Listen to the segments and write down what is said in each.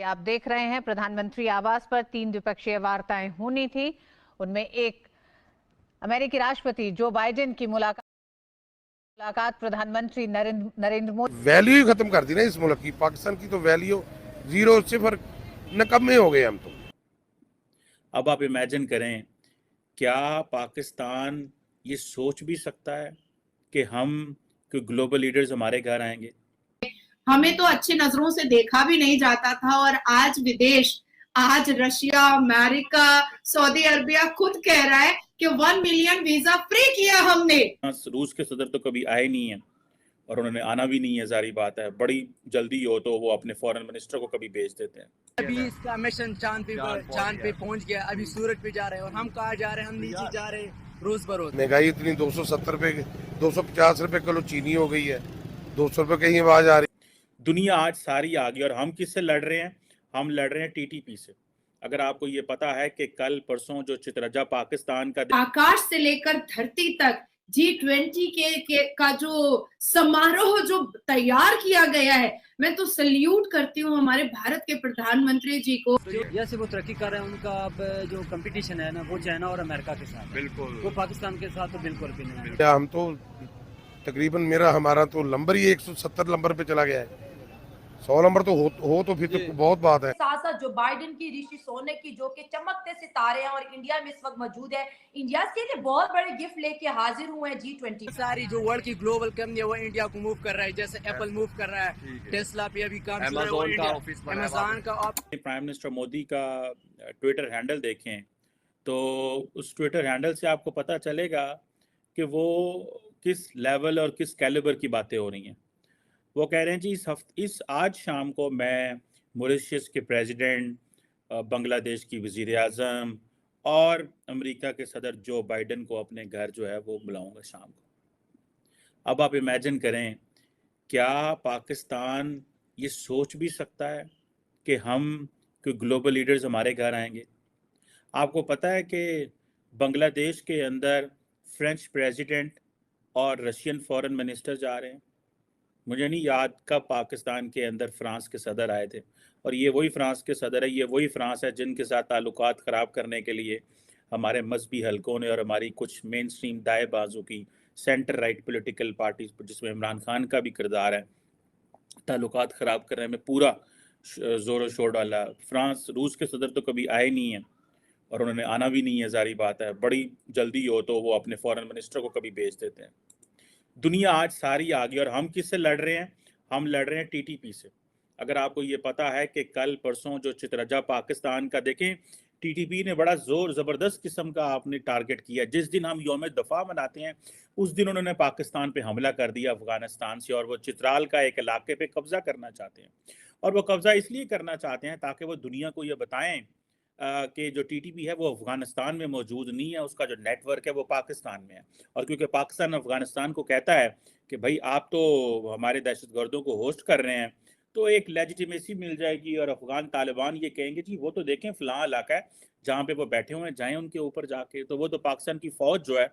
आप देख रहे हैं प्रधानमंत्री आवास पर 3 द्विपक्षीय वार्ताएं होनी थी। उनमें एक अमेरिकी राष्ट्रपति जो बाइडेन की मुलाकात प्रधानमंत्री नरेंद्र मोदी। वैल्यू ही खत्म कर दी ना इस मुल्क की, पाकिस्तान की तो वैल्यू जीरो सिफर नकम्मे हो गए हम तो। अब आप इमेजिन करें, क्या पाकिस्तान ये सोच भी सकता है कि हम कोई ग्लोबल लीडर्स हमारे घर आएंगे? हमें तो अच्छी नजरों से देखा भी नहीं जाता था और आज रशिया, अमेरिका, सऊदी अरबिया खुद कह रहा है कि 1 मिलियन वीजा फ्री किया हमने। रूस के सदर तो कभी आए नहीं है और उन्होंने आना भी नहीं है, जारी बात है। बड़ी जल्दी हो तो वो अपने फॉरेन मिनिस्टर को कभी भेज देते हैं। अभी इसका मिशन चांद पे पहुंच गया, अभी सूरज पे जा रहे हैं और हम कहाँ जा रहे हैं? हम नीचे जा रहे हैं रोज बरोज। महंगाई इतनी 270 रुपए 250 रुपए किलो चीनी हो गई है, 200 रुपए कहीं आवाज आ रही। दुनिया आज सारी आ गई और हम किससे लड़ रहे हैं? हम लड़ रहे हैं टीटीपी से। अगर आपको ये पता है कि कल परसों जो चितरजा पाकिस्तान का आकाश से लेकर धरती तक G20 का जो समारोह जो तैयार किया गया है, मैं तो सल्यूट करती हूँ हमारे भारत के प्रधानमंत्री जी को। जैसे वो तरक्की कर रहे हैं, उनका अब जो कंपटीशन है ना वो चाइना और अमेरिका के साथ, बिल्कुल वो पाकिस्तान के साथ तो बिल्कुल भी नहीं है। हम तो तकरीबन हमारा तो नंबर ही 170 नंबर पे चला गया है। 100 नंबर तो हो तो फिर तो बहुत बात है। साथ साथ जो बाइडेन की, ऋषि सोनक की, जो कि चमकते सितारे हैं और इंडिया में इस वक्त मौजूद है, इंडिया के लिए बहुत बड़े गिफ्ट लेके हाजिर हुए हैं G20। सारी जो वर्ल्ड की ग्लोबल कंपनी है वो इंडिया को मूव कर रहा है, जैसे एप्पल मूव कर रहा है, टेस्ला पे अभी काम चल रहा है, अमेज़न का। प्राइम मिनिस्टर मोदी का ट्विटर हैंडल देखें तो उस ट्विटर हैंडल से आपको पता चलेगा कि वो किस लेवल और किस कैलिबर की बातें हो रही हैं। वो कह रहे हैं जी आज शाम को मैं मॉरिशस के प्रेसिडेंट, बांग्लादेश की वज़ीर आज़म और अमेरिका के सदर जो बाइडेन को अपने घर जो है वो बुलाऊंगा शाम को। अब आप इमेजिन करें, क्या पाकिस्तान ये सोच भी सकता है कि हम कोई ग्लोबल लीडर्स हमारे घर आएंगे? आपको पता है कि बांग्लादेश के अंदर फ्रेंच प्रेसिडेंट और रशियन फॉरेन मिनिस्टर जा रहे हैं। मुझे नहीं याद कब पाकिस्तान के अंदर फ्रांस के सदर आए थे, और ये वही फ्रांस के सदर है, ये वही फ्रांस है जिनके साथ ताल्लुकात ख़राब करने के लिए हमारे मजहबी हलकों ने और हमारी कुछ मेन स्ट्रीम दाएं बाजू की सेंटर राइट पॉलिटिकल पार्टीज, जिसमें इमरान खान का भी किरदार है, ताल्लुकात ख़राब करने में पूरा ज़ोर शोर डाला। रूस के सदर तो कभी आए नहीं हैं और उन्होंने आना भी नहीं है, जारी बात है। बड़ी जल्दी हो तो वो अपने फॉरेन मिनिस्टर को कभी भेज देते हैं। दुनिया आज सारी आ गई और हम किससे लड़ रहे हैं? हम लड़ रहे हैं टीटीपी से। अगर आपको ये पता है कि कल परसों जो चितरजा पाकिस्तान का देखें, टीटीपी ने बड़ा जोर ज़बरदस्त किस्म का आपने टारगेट किया। जिस दिन हम यौम दफ़ा मनाते हैं उस दिन उन्होंने पाकिस्तान पे हमला कर दिया अफगानिस्तान से, और वो चित्राल का एक इलाके पे कब्जा करना चाहते हैं। और वो कब्जा इसलिए करना चाहते हैं ताकि वो दुनिया को ये बताएं कि जो टीटीपी है वो अफगानिस्तान में मौजूद नहीं है, उसका जो नेटवर्क है वो पाकिस्तान में है। और क्योंकि पाकिस्तान अफगानिस्तान को कहता है कि भाई आप तो हमारे दहशतगर्दों को होस्ट कर रहे हैं, तो एक लेजिटिमेसी मिल जाएगी और अफगान तालिबान ये कहेंगे जी वो तो देखें फलां इलाका है जहाँ पे वो बैठे हुए हैं, जाएं उनके ऊपर जाके। तो वो तो पाकिस्तान की फ़ौज जो है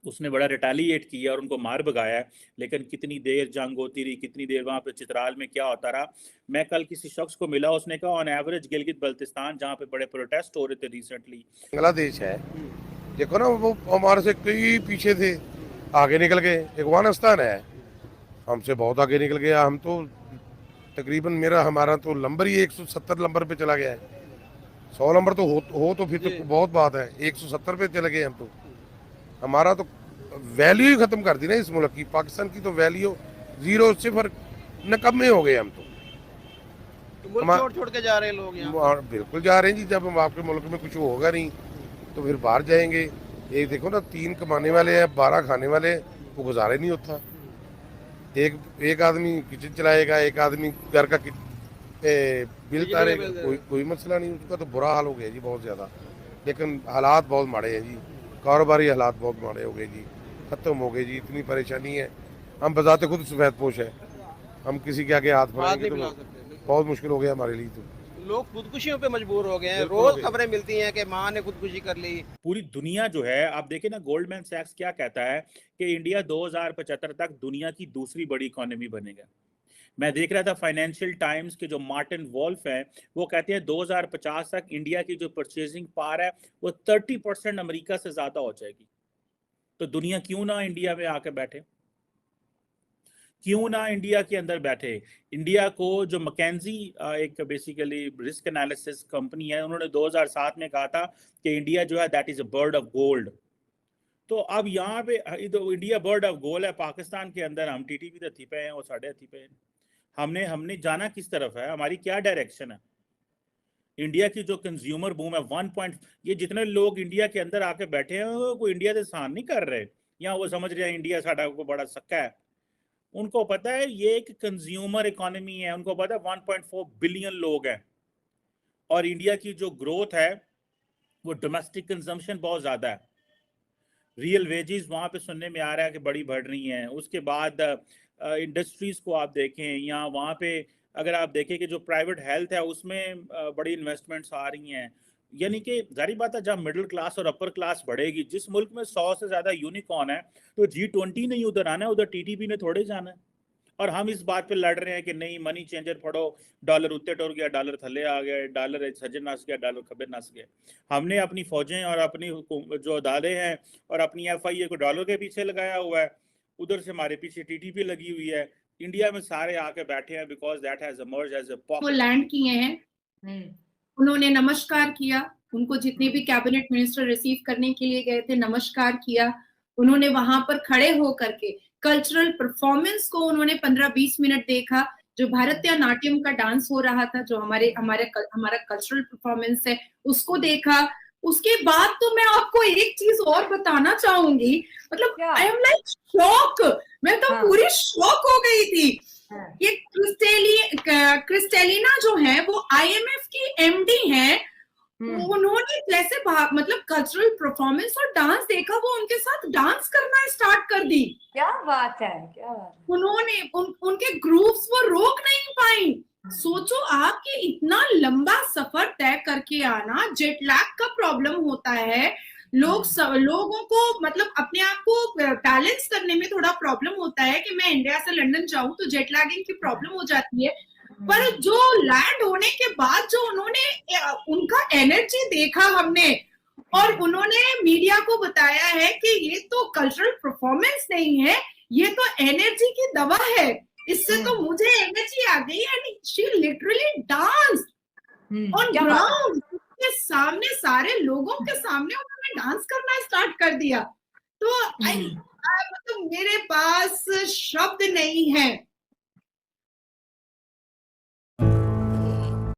उसने बड़ा रिटालिएट किया और उनको मार भगाया है। लेकिन कितनी देर जंग होती रही, कितनी देर वहाँ पे चित्राल में क्या होता रहा। मैं कल किसी शख्स को मिला, उसने कहा ऑन एवरेज गिलगित बल्तिस्तान जहाँ पे बड़े प्रोटेस्ट हो रहे थे रिसेंटली। बांग्लादेश है, देखो ना, वो हमारे से कई पीछे थे, आगे निकल गए। अफगानिस्तान है, हमसे बहुत आगे निकल गया। हम तो तकरीबन हमारा तो नंबर ही 170 नंबर पे चला गया है। 100 नंबर तो हो तो फिर तो बहुत बात है। 170 पे चले गए हम तो। हमारा तो वैल्यू ही खत्म कर दी ना इस मुल्क की, पाकिस्तान की तो वैल्यू जीरो सिफर नकम्मे हो गए हम तो। छोड़ के जा रहे हैं लोग यहाँ। बिल्कुल जा रहे हैं जी। जब हम आपके मुल्क में कुछ होगा नहीं तो फिर बाहर जाएंगे। एक देखो ना, 3 कमाने वाले हैं, 12 खाने वाले, वो गुजारा नहीं होता। एक आदमी किचन चलाएगा, एक आदमी घर का बिल तारेगा, कोई मसला नहीं। उसका तो बुरा हाल हो गया जी, बहुत ज़्यादा। लेकिन हालात बहुत माड़े हैं जी, कारोबारी हालात बहुत माड़े हो गए जी, ख़त्म हो गए जी। इतनी परेशानी है, हम बजाते खुद सफ़ेद पोश है, हम किसी के आगे हाथ फैलाएंगे तो बहुत मुश्किल हो गया हमारे लिए। तो लोग खुदकुशियों पे मजबूर हो गए हैं। रोज खबरें मिलती हैं कि मां ने खुदकुशी कर ली। पूरी दुनिया जो है, आप देखें ना, गोल्डमैन सैक्स क्या कहता है कि इंडिया 2075 तक दुनिया की दूसरी बड़ी इकोनॉमी बनेगा। मैं देख रहा था फाइनेंशियल टाइम्स के जो मार्टिन वॉल्फ है, वो कहते हैं 2050 तक इंडिया की जो परचेजिंग पावर है वो 30% अमेरिका से ज्यादा हो जाएगी। तो दुनिया क्यों ना इंडिया में आके बैठे, क्यों ना इंडिया के अंदर बैठे। इंडिया को जो मैकेंजी एक बेसिकली रिस्क एनालिसिस कंपनी है, उन्होंने 2007 में कहा था कि इंडिया जो है that is a bird of gold. तो अब यहाँ पे इंडिया बर्ड ऑफ गोल्ड है, पाकिस्तान के अंदर हम टीटीपी तो थी पे हैं और साढ़े थी पे हैं। हमने जाना किस तरफ है, हमारी क्या डायरेक्शन है। इंडिया की जो कंज्यूमर बूम है 1. ये जितने लोग इंडिया के अंदर आके बैठे हैं वो इंडिया से सहन नहीं कर रहे, या वो समझ रहे हैं इंडिया साडा को बड़ा सक्का है। उनको पता है ये एक कंज्यूमर इकोनॉमी है, उनको पता है 1.4 बिलियन लोग हैं और इंडिया की जो ग्रोथ है वो डोमेस्टिक कंजम्पशन बहुत ज्यादा है। रियल वेजेस वहाँ पे सुनने में आ रहा है कि बड़ी बढ़ रही हैं। उसके बाद इंडस्ट्रीज को आप देखें, या वहाँ पे अगर आप देखें कि जो प्राइवेट हेल्थ है उसमें बड़ी इन्वेस्टमेंट्स आ रही हैं। यानी कि जारी बात है, जब मिडिल क्लास और अपर क्लास बढ़ेगी, जिस मुल्क में 100 से ज्यादा यूनिकॉर्न है, तो G20 नहीं उधर आना है, उधर टीटीपी ने थोड़े जाना है। और हम इस बात पे लड़ रहे हैं कि नहीं मनी चेंजर पढ़ो, डॉलर उत्ते टुर गया, डॉलर थले आ गया, डॉलर सज्जे नस गया, डॉलर खब्बे नस गया। हमने अपनी फौजें और अपनी जो अदालतें हैं और अपनी FIA को डॉलर के पीछे लगाया हुआ है, उधर से हमारे पीछे टीटीपी लगी हुई है। इंडिया में सारे आके बैठे हैं because that has emerged as a वो लैंड किए हैं, उन्होंने नमस्कार किया, उनको जितने भी कैबिनेट मिनिस्टर रिसीव करने के लिए गए थे नमस्कार किया। उन्होंने वहां पर खड़े होकर के कल्चरल परफॉर्मेंस को उन्होंने 15-20 मिनट देखा, जो भारतनाट्यम का डांस हो रहा था, जो हमारा कल्चरल परफॉर्मेंस है उसको देखा। उसके बाद तो मैं आपको एक चीज और बताना चाहूंगी, मतलब आई एम लाइक शॉक, मैं तो पूरी शॉक हो गई थी। ये क्रिस्टेलिना जो है वो IMF की MD है, उन्होंने जैसे मतलब कल्चरल परफॉर्मेंस और डांस देखा, वो उनके साथ डांस करना स्टार्ट कर दी। क्या बात है, क्या बात है। उन्होंने उनके ग्रूव्स वो रोक नहीं पाई। सोचो आप कि इतना लंबा सफर तय करके आना, जेट लैग का प्रॉब्लम होता है, लोगों को मतलब अपने आप को बैलेंस करने में थोड़ा प्रॉब्लम होता है कि मैं इंडिया से लंदन जाऊं तो जेट लैगिंग की प्रॉब्लम हो जाती है। पर जो लैंड होने के बाद जो उन्होंने उनका एनर्जी देखा हमने, और उन्होंने मीडिया को बताया है कि ये तो कल्चरल परफॉर्मेंस नहीं है, ये तो एनर्जी की दवा है, इससे तो मुझे एनर्जी आ गई। And she literally dance on ground के सामने, सारे लोगों के सामने उन्होंने डांस करना स्टार्ट कर दिया। तो मतलब मेरे पास शब्द नहीं है